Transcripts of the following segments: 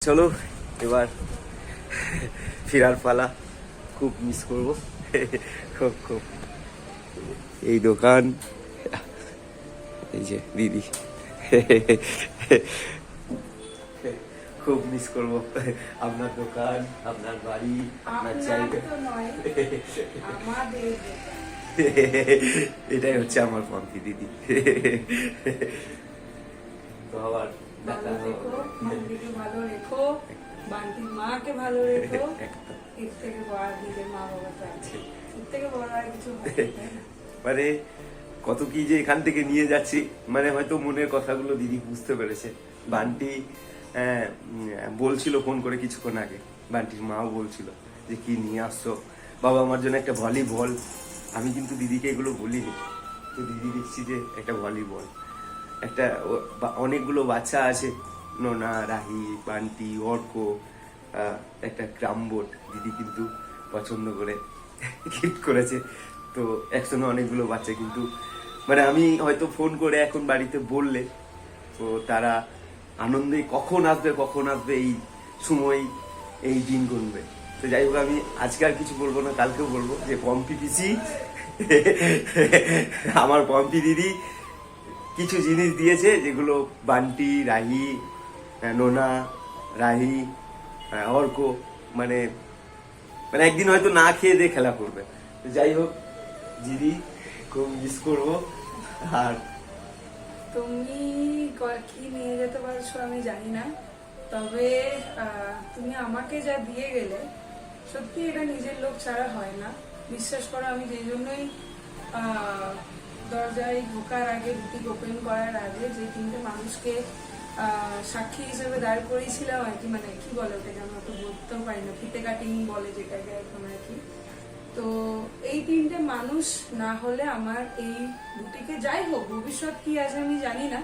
চলো এবার ফিরার পালা। খুব মিস করবো, খুব খুব। এই দোকান, এই যে দিদি, খুব মিস করবো আপনার দোকান, আপনার বাড়ি, আপনার জায়গা। এটাই হচ্ছে আমার পম্পি দিদি। তো আবার ভালো রেখো, বান্টির মাকে ভালো রেখো। এর থেকে বড় নিজের মা বাবা তো আছে, এর থেকে বড় আর কিছু মানে কত কি যে এখান থেকে নিয়ে যাচ্ছি, মানে হয়তো মনের কথাগুলো দিদি বুঝতে পেরেছে। বান্টি বলছিল ফোন করে কিছুক্ষণ আগে, বান্টির মাও বলছিল যে কি নিয়ে আসছো বাবা আমার জন্য একটা ভলিবল। আমি কিন্তু দিদিকে এগুলো বলিনি, তো দিদি দেখছি যে একটা ভলিবল, একটা অনেকগুলো বাচ্চা আছে, নোনা, রাহি, বান্টি, অর্ক, একটা ক্রাম বোর্ড দিদি কিন্তু পছন্দ করে গিফট করেছে। তো একসঙ্গে অনেকগুলো বাচ্চা কিন্তু, মানে আমি হয়তো ফোন করে এখন বাড়িতে বললে তো তারা আনন্দে কখন আসবে এই সময়, এই দিন গুনবে। তো যাই হোক, আমি আজকে আর কিছু বলবো না, কালকেও বলবো যে পম্পি পিসি, আমার পম্পি দিদি কিছু জিনিস দিয়েছে যেগুলো বান্টি, রাহি, নোনা, রাহি, অর্ক মানে মানে একদিন হয়তো না খেয়ে দিয়ে খেলা করবে। যাই হোক দিদি, খুব মিস করবো। আর তুমি কি নিয়ে যেতে পারছো আমি জানি না, তবে তুমি আমাকে যা দিয়ে গেলে সত্যি এটা নিজের লোক ছাড়া হয় না। বিশ্বাস করো, আমি যেই জন্যই দরজায় ঢোকার আগে, বুটিক ওপেন করার আগে যে তিনটে মানুষকে সাক্ষী হিসেবে দাঁড় করিয়েছিলাম আর কি, মানে কি বলে ওটাকে, আমি অত বলতেও পারি না, ফিতে কাটিং বলে যেটাকে এখন আর কি। তো এই তিনটে মানুষ না হলে আমার এই বুটিকে, যাই হোক ভবিষ্যৎ কি আছে আমি জানি না,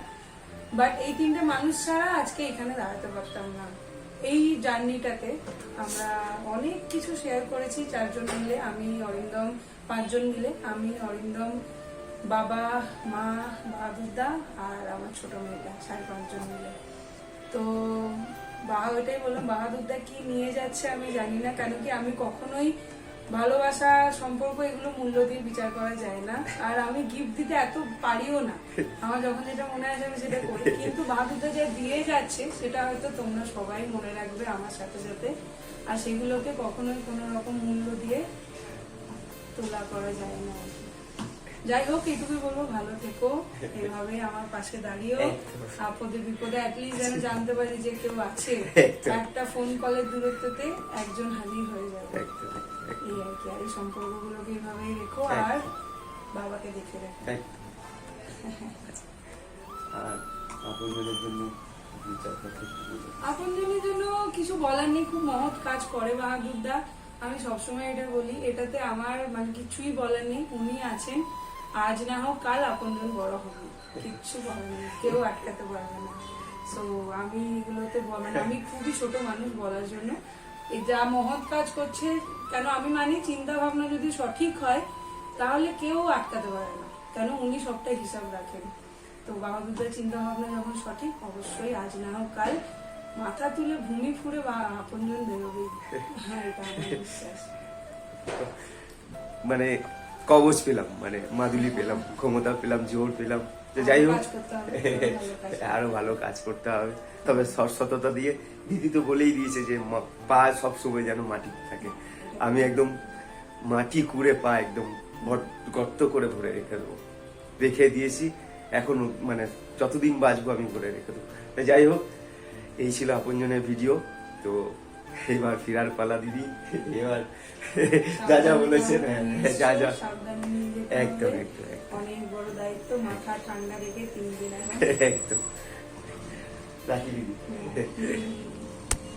বাট এই তিনটে মানুষ ছাড়া আজকে এখানে দাঁড়াতে পারতাম না। এই জার্নিটাতে আমরা অনেক কিছু শেয়ার করেছি চারজন মিলে, আমি অরিন্দম, পাঁচজন মিলে, আমি অরিন্দম, বাবা, মা, বাদুদা আর আমার ছোট মেয়েটা, 5.5 জন মিলে। তো ওইটাই বললাম, বাহাদুরদা কি নিয়ে যাচ্ছে আমি জানি না, কেন কি আমি কখনোই ভালোবাসা, সম্পর্ক এগুলো মূল্য দিয়ে বিচার করা যায় না, আর আমি গিফট দিতে এত পারিও না। আমার যখন যেটা মনে আসে আমি সেটা করি, কিন্তু বাহাদুরদা যা দিয়ে যাচ্ছে সেটা হয়তো তোমরা সবাই মনে রাখবে আমার সাথে সাথে, আর সেগুলোকে কখনোই কোনো রকম মূল্য দিয়ে তোলা করা যায় না। যাই হোক, এইটুকুই বলবো, ভালো থেকো, এভাবে আমার পাশে দাঁড়িয়েও আপদে বিপদে অ্যাটলিস্ট যেন জানতে পারি যে কেউ আছে। একটা ফোন কলের দূরত্বতে একজন হাজির হয়ে যাবে, এই আর কি। আর এই সম্পর্কগুলোকে এভাবেই রেখো, আর বাবাকে দেখে রেখো। আপনজনের জন্য কিছু বলার নেই, খুব মহৎ কাজ করে বাহাদুরদা, আমি সবসময় এটা বলি। এটাতে আমার মানে কিছুই বলার নেই, উনি আছেন, আজ না হোক কাল আপনজন বড় হবে, কিচ্ছু বলার নেই, কেউ আটকাতে পারবে না। সো আমি এগুলোতে আমি খুবই ছোট মানুষ বলার জন্য। এই যা মহৎ কাজ করছে, কেন আমি মানি চিন্তা ভাবনা যদি সঠিক হয় তাহলে কেউ আটকাতে পারে না, কেন উনি সবটাই হিসাব রাখেন। তো বাবাদুদার চিন্তা ভাবনা যখন সঠিক, অবশ্যই আজ না হোক কাল মাথা তুলে ভূমি ফুড়ে বা আপনজন বেরোবেই। হ্যাঁ, এটা আমার বিশ্বাস। মানে কবচ পেলাম, মানে মাদুলি পেলাম, ক্ষমতা পেলাম, জোর পেলাম। যাই হোক, আরো ভালো কাজ করতে হবে, তবে সততা দিয়ে। দিদি তো বলেই দিয়েছে যে পা সবসময় যেন মাটি থাকে, আমি একদম মাটি কুড়ে পা একদম গর্ত করে ভরে রেখে দিয়েছি। এখন মানে যতদিন বাঁচবো আমি ভরে রেখে দেবো। যাই হোক, এই ছিল আপনজনের ভিডিও। তো এবার ফিরার পালা দিদি, এবার যা যা বলেছেন, যা যা একদম একদম অনেক বড় দায়িত্ব, মাথা ঠান্ডা রেখে 3 দিন একদম রাখি দিদি।